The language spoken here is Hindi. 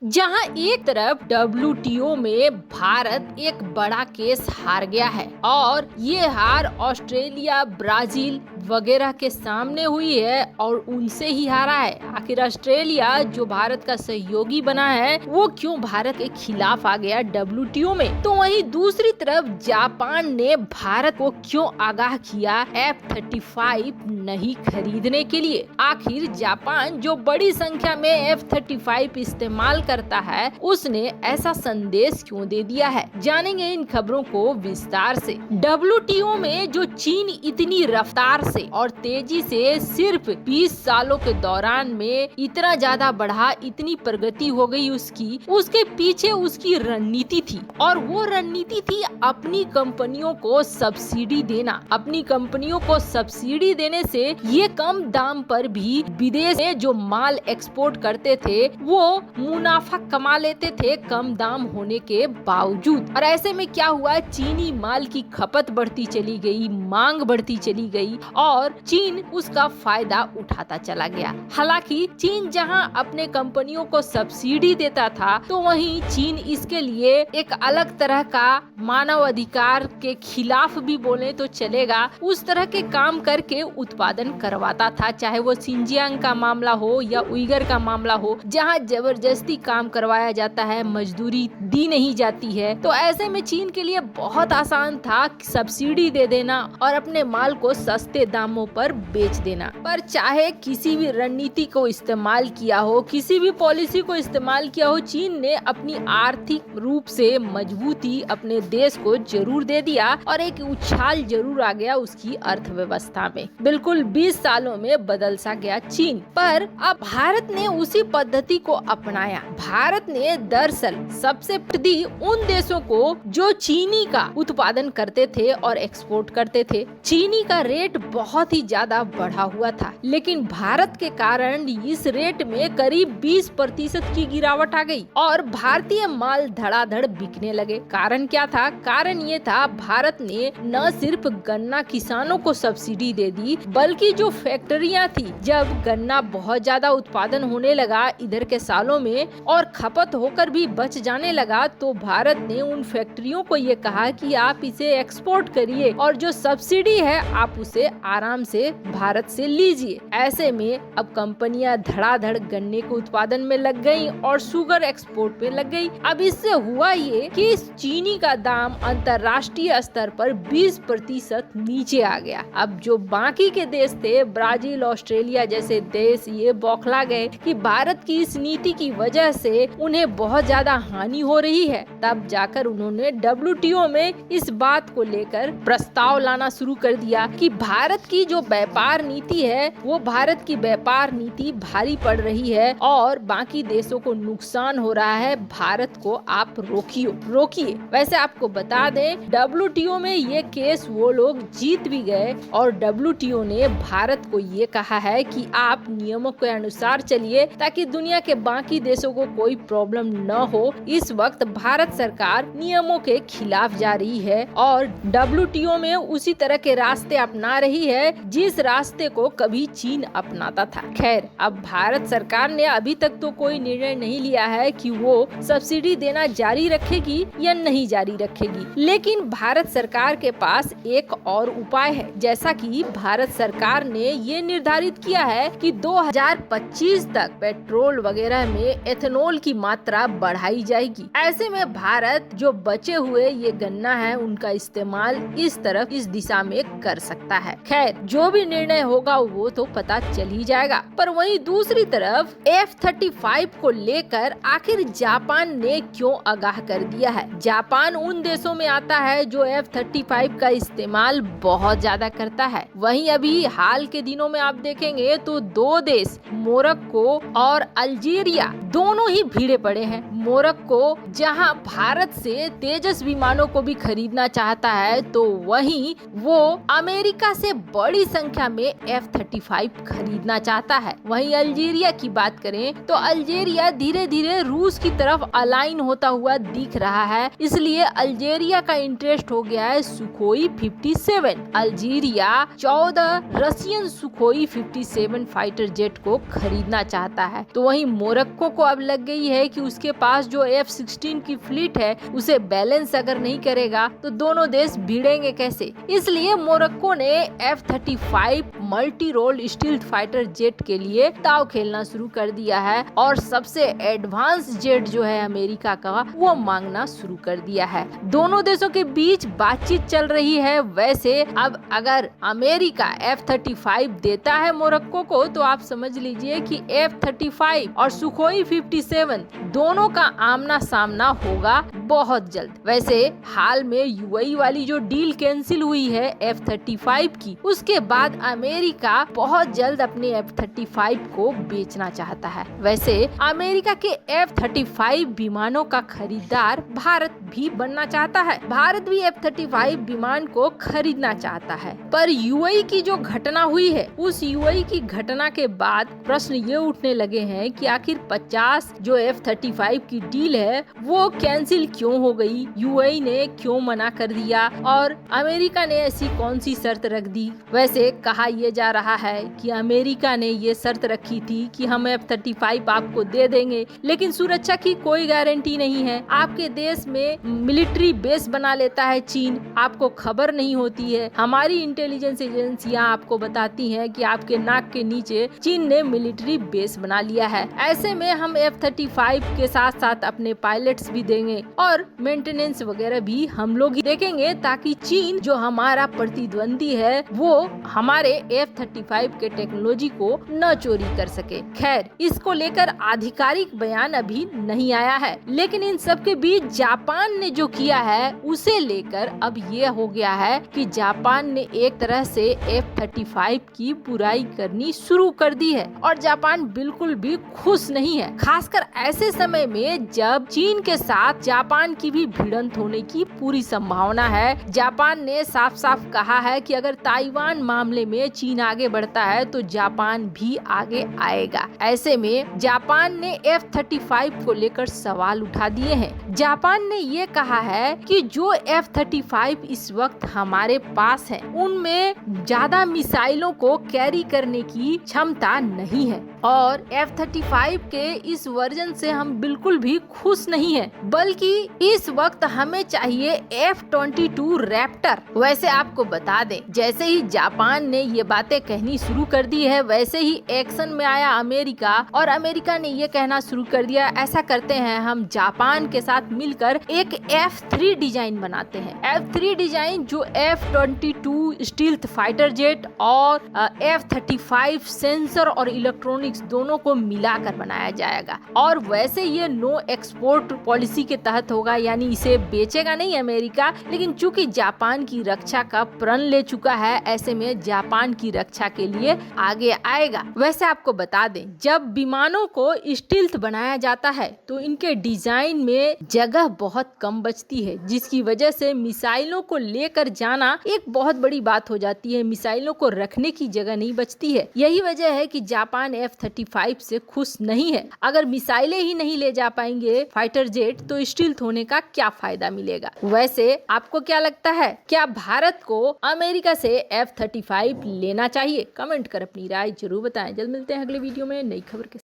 जहां एक तरफ WTO में भारत एक बड़ा केस हार गया है और ये हार ऑस्ट्रेलिया, ब्राजील वगैरह के सामने हुई है और उनसे ही हारा है। आखिर ऑस्ट्रेलिया जो भारत का सहयोगी बना है वो क्यों भारत के खिलाफ आ गया WTO में? तो वहीं दूसरी तरफ जापान ने भारत को क्यों आगाह किया F-35 नहीं खरीदने के लिए? आखिर जापान जो बड़ी संख्या में F-35 इस्तेमाल करता है उसने ऐसा संदेश क्यों दे दिया है? जानेंगे इन खबरों को विस्तार से। WTO में जो चीन इतनी रफ्तार से और तेजी से सिर्फ 20 सालों के दौरान में इतना ज्यादा बढ़ा, इतनी प्रगति हो गई उसके पीछे उसकी रणनीति थी और वो रणनीति थी अपनी कंपनियों को सब्सिडी देना। अपनी कंपनियों को सब्सिडी देने से ये कम दाम पर भी विदेश में जो माल एक्सपोर्ट करते थे वो मुनाफा कमा लेते थे कम दाम होने के बावजूद। और ऐसे में क्या हुआ, चीनी माल की खपत बढ़ती चली गई, मांग बढ़ती चली गई और चीन उसका फायदा उठाता चला गया। हालांकि चीन जहां अपने कंपनियों को सब्सिडी देता था तो वहीं चीन इसके लिए एक अलग तरह का मानव अधिकार के खिलाफ भी बोले तो चलेगा, उस तरह के काम करके उत्पादन करवाता था। चाहे वो सिंजियांग का मामला हो या उइगर का मामला हो, जहां जबरदस्ती काम करवाया जाता है, मजदूरी दी नहीं जाती है। तो ऐसे में चीन के लिए बहुत आसान था सब्सिडी दे देना और अपने माल को सस्ते दामों पर बेच देना। पर चाहे किसी भी रणनीति को इस्तेमाल किया हो, किसी भी पॉलिसी को इस्तेमाल किया हो, चीन ने अपनी आर्थिक रूप से मजबूती अपने देश को जरूर दे दिया और एक उछाल जरूर आ गया उसकी अर्थव्यवस्था में। बिल्कुल 20 सालों में बदल सा गया चीन। पर अब भारत ने उसी पद्धति को अपनाया। भारत ने दरअसल सबसे प्रति उन देशों को जो चीनी का उत्पादन करते थे और एक्सपोर्ट करते थे। चीनी का रेट बहुत ही ज्यादा बढ़ा हुआ था, लेकिन भारत के कारण इस रेट में करीब 20% की गिरावट आ गई और भारतीय माल धड़ाधड़ बिकने लगे। कारण क्या था? कारण ये था भारत ने न सिर्फ गन्ना किसानों को सब्सिडी दे दी, बल्कि जो फैक्ट्रियां थी, जब गन्ना बहुत ज्यादा उत्पादन होने लगा इधर के सालों में और खपत होकर भी बच जाने लगा, तो भारत ने उन फैक्ट्रियों को ये कहा कि आप इसे एक्सपोर्ट करिए और जो सब्सिडी है आप उसे आराम से भारत से लीजिए। ऐसे में अब कंपनियां धड़ाधड़ गन्ने के उत्पादन में लग गई और शुगर एक्सपोर्ट पे लग गई। अब इससे हुआ ये कि चीनी का दाम अंतर्राष्ट्रीय स्तर पर 20% नीचे आ गया। अब जो बाकी के देश थे, ब्राजील, ऑस्ट्रेलिया जैसे देश, ये बौखला गए कि भारत की इस नीति की वजह से उन्हें बहुत ज्यादा हानि हो रही है। तब जाकर उन्होंने WTO में इस बात को लेकर प्रस्ताव लाना शुरू कर दिया कि भारत की जो व्यापार नीति है वो भारत की व्यापार नीति भारी पड़ रही है और बाकी देशों को नुकसान हो रहा है, भारत को आप रोकिए। वैसे आपको बता दें WTO में ये केस वो लोग जीत भी गए और WTO ने भारत को ये कहा है कि आप नियमों के अनुसार चलिए ताकि दुनिया के बाकी देशों को कोई प्रॉब्लम न हो। इस वक्त भारत सरकार नियमों के खिलाफ जा रही है और WTO में उसी तरह के रास्ते अपना रही है जिस रास्ते को कभी चीन अपनाता था। खैर, अब भारत सरकार ने अभी तक तो कोई निर्णय नहीं लिया है कि वो सब्सिडी देना जारी रखेगी या नहीं जारी रखेगी, लेकिन भारत सरकार के पास एक और उपाय है। जैसा कि भारत सरकार ने ये निर्धारित किया है कि 2025 तक पेट्रोल वगैरह में एथेनॉल की मात्रा बढ़ाई जाएगी। ऐसे में भारत जो बचे हुए ये गन्ना है उनका इस्तेमाल इस दिशा में कर सकता है। खैर, जो भी निर्णय होगा वो तो पता चल ही जाएगा। पर वहीं दूसरी तरफ F-35 को लेकर आखिर जापान ने क्यों आगाह कर दिया है? जापान उन देशों में आता है जो F-35 का इस्तेमाल बहुत ज्यादा करता है। वहीं अभी हाल के दिनों में आप देखेंगे तो दो देश, मोरक्को और अल्जीरिया, दोनों ही भीड़े पड़े हैं। मोरक्को जहां भारत से तेजस विमानों को भी खरीदना चाहता है, तो वहीं वो अमेरिका से बड़ी संख्या में F-35 खरीदना चाहता है। वहीं अल्जीरिया की बात करें तो अल्जीरिया धीरे धीरे रूस की तरफ अलाइन होता हुआ दिख रहा है, इसलिए अल्जीरिया का इंटरेस्ट हो गया है Sukhoi 57। Algeria 14 Russian Sukhoi 57 fighter jet को खरीदना चाहता है। तो वहीं मोरक्को को अब लग गई है कि उसके पास जो F-16 की फ्लीट है उसे बैलेंस अगर नहीं करेगा तो दोनों देश भिड़ेंगे कैसे। इसलिए मोरक्को ने F-35 multi role stealth fighter jet के लिए दांव खेलना शुरू कर दिया है और सबसे एडवांस जेट जो है अमेरिका का वो मांगना शुरू कर दिया है। दोनों देशों के बीच बातचीत चल रही है। वैसे अब अगर अमेरिका F-35 देता है मोरक्को को तो आप समझ लीजिए कि F-35 और सुखोई 57 दोनों का आमना सामना होगा बहुत जल्द। वैसे हाल में यूएई वाली जो डील कैंसिल हुई है F-35 की, उसके बाद अमेरिका बहुत जल्द अपने F-35 को बेचना चाहता है। वैसे अमेरिका के F-35 विमानों का खरीदार भारत भी बनना चाहता है। भारत भी F-35 विमान को खरीदना चाहता है, पर यूएई की जो घटना हुई है उस यूएई की घटना के बाद प्रश्न ये उठने लगे हैं कि आखिर 50 जो F-35 की डील है वो कैंसिल क्यों हो गई, यूएई ने क्यों मना कर दिया और अमेरिका ने ऐसी कौन सी शर्त रख दी। वैसे कहा यह जा रहा है कि अमेरिका ने ये शर्त रखी थी कि हम F-35 आपको दे देंगे, लेकिन सुरक्षा की कोई गारंटी नहीं है। आपके देश में मिलिट्री बेस बना लेता है चीन, आपको खबर नहीं होती है। हमारी इंटेलिजेंस एजेंसियां आपको बताती हैं कि आपके नाक के नीचे चीन ने मिलिट्री बेस बना लिया है। ऐसे में हम F-35 के साथ साथ अपने पायलट्स भी देंगे और मेंटेनेंस वगैरह भी हम लोग ही देखेंगे, ताकि चीन जो हमारा प्रतिद्वंदी है वो हमारे F-35 के टेक्नोलॉजी को न चोरी कर सके। खैर, इसको लेकर आधिकारिक बयान अभी नहीं आया है, लेकिन इन सब के बीच जापान ने जो किया है उसे लेकर अब ये हो गया है कि जापान ने एक तरह से F-35 की बुराई करनी शुरू कर दी है और जापान बिल्कुल भी खुश नहीं है, खासकर ऐसे समय में जब चीन के साथ जापान की भी भिड़ंत होने की पूरी संभावना है। जापान ने साफ साफ कहा है कि अगर ताइवान मामले में चीन आगे बढ़ता है तो जापान भी आगे आएगा। ऐसे में जापान ने F-35 को लेकर सवाल उठा दिए हैं। जापान ने ये कहा है कि जो F-35 इस वक्त हमारे पास है उनमें ज्यादा मिसाइलों को कैरी करने की क्षमता नहीं है और F-35 के इस वर्जन से हम बिल्कुल भी खुश नहीं है, बल्कि इस वक्त हमें चाहिए F-22 रैप्टर। वैसे आपको बता दें, जैसे ही जापान ने ये बातें कहनी शुरू कर दी है वैसे ही एक्शन में आया अमेरिका और अमेरिका ने ये कहना शुरू कर दिया, ऐसा करते हैं हम जापान के साथ मिलकर एक F-3 डिजाइन बनाते हैं। F-3 डिजाइन जो F-22 स्टील्थ फाइटर जेट और F-35 सेंसर और इलेक्ट्रॉनिक्स दोनों को मिलाकर बनाया जाएगा और वैसे ये नो एक्सपोर्ट पॉलिसी के तहत होगा, यानी इसे बेचेगा नहीं अमेरिका, लेकिन चूंकि जापान की रक्षा का प्रण ले चुका है ऐसे में जापान की रक्षा के लिए आगे आएगा। वैसे आपको बता दें, जब विमानों को स्टील्थ बनाया जाता है तो इनके डिजाइन में जगह बहुत कम बचती है, जिसकी वजह से मिसाइलों को लेकर जाना एक बहुत बड़ी बात हो जाती है। मिसाइलों को रखने की जगह नहीं बचती है। यही वजह है कि जापान F-35 से खुश नहीं है। अगर मिसाइलें ही नहीं ले जा पाएंगे फाइटर जेट तो स्टील्थ होने का क्या फायदा मिलेगा। वैसे आपको क्या लगता है, क्या भारत को अमेरिका से F-35 लेना चाहिए? कमेंट कर अपनी राय जरूर बताएं। जल्द मिलते हैं अगले वीडियो में नई खबर के